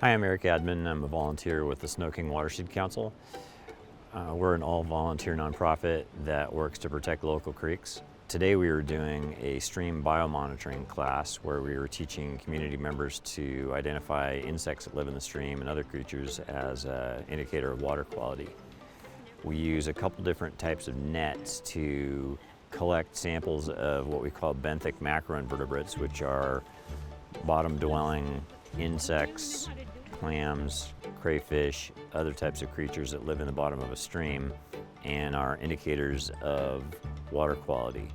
Hi, I'm Eric Admin. I'm a volunteer with the Sno-King Watershed Council. We're an all-volunteer nonprofit that works to protect local creeks. Today we were doing a stream biomonitoring class where we were teaching community members to identify insects that live in the stream and other creatures as an indicator of water quality. We use a couple different types of nets to collect samples of what we call benthic macroinvertebrates, which are bottom-dwelling insects, clams, crayfish, other types of creatures that live in the bottom of a stream and are indicators of water quality.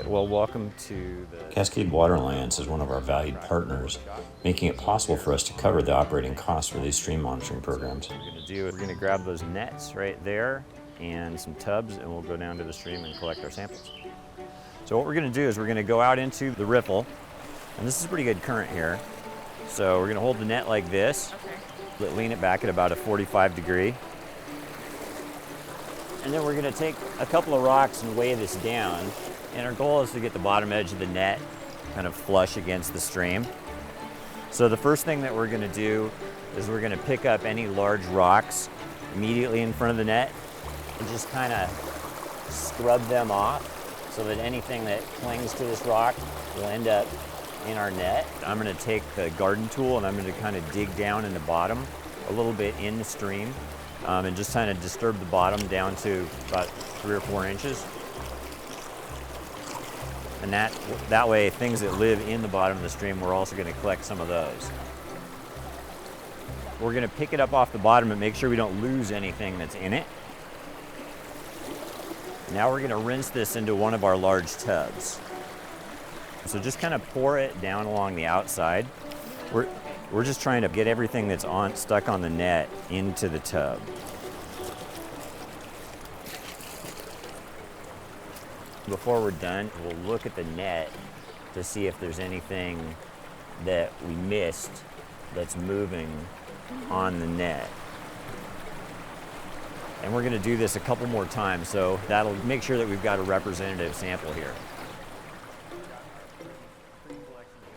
Well, welcome to the Cascade Water Alliance is one of our valued partners, making it possible for us to cover the operating costs for these stream monitoring programs. What we're going to do is we're going to grab those nets right there and some tubs, and we'll go down to the stream and collect our samples. So what we're going to do is we're going to go out into the riffle, and this is a pretty good current here. So we're going to hold the net like this, lean it back at about a 45 degree. And then we're going to take a couple of rocks and weigh this down. And our goal is to get the bottom edge of the net kind of flush against the stream. So the first thing that we're going to do is we're going to pick up any large rocks immediately in front of the net and just kind of scrub them off so that anything that clings to this rock will end up in our net. I'm going to take the garden tool and I'm going to kind of dig down in the bottom a little bit in the stream and just kind of disturb the bottom down to about 3 or 4 inches. And that way, things that live in the bottom of the stream, we're also going to collect some of those. We're going to pick it up off the bottom and make sure we don't lose anything that's in it. Now we're going to rinse this into one of our large tubs. So just kind of pour it down along the outside. We're just trying to get everything that's stuck on the net into the tub. Before we're done, we'll look at the net to see if there's anything that we missed that's moving on the net. And we're going to do this a couple more times, so that'll make sure that we've got a representative sample here.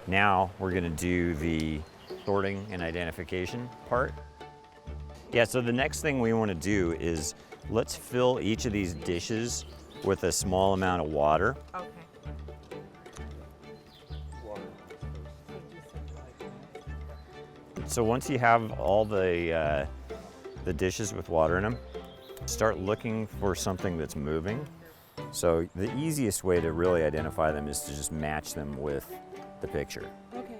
Now we're going to do the sorting and identification part. Yeah, so the next thing we want to do is let's fill each of these dishes with a small amount of water. Okay. So once you have all the dishes with water in them, start looking for something that's moving. So the easiest way to really identify them is to just match them with the picture. Okay.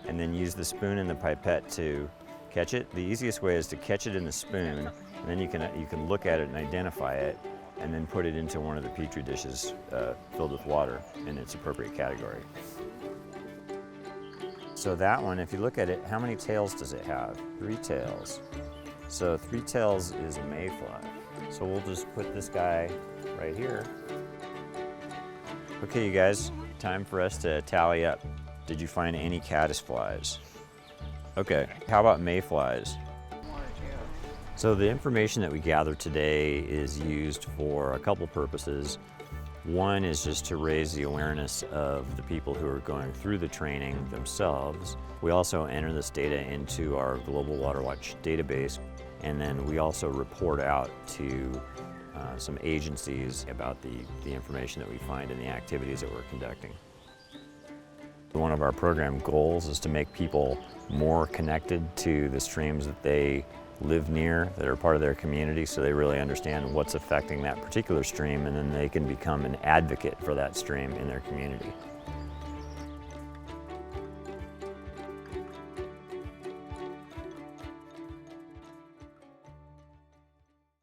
And then use the spoon and the pipette to catch it. The easiest way is to catch it in the spoon, and then you can look at it and identify it, and then put it into one of the Petri dishes filled with water in its appropriate category. So that one, if you look at it, how many tails does it have? 3 tails. So 3 tails is a mayfly. So we'll just put this guy right here. Okay, you guys, time for us to tally up. Did you find any caddisflies? Okay, how about mayflies? So the information that we gathered today is used for a couple purposes. One is just to raise the awareness of the people who are going through the training themselves. We also enter this data into our Global Water Watch database, and then we also report out to some agencies about the information that we find in the activities that we're conducting. One of our program goals is to make people more connected to the streams that they live near, that are part of their community, so they really understand what's affecting that particular stream, and then they can become an advocate for that stream in their community.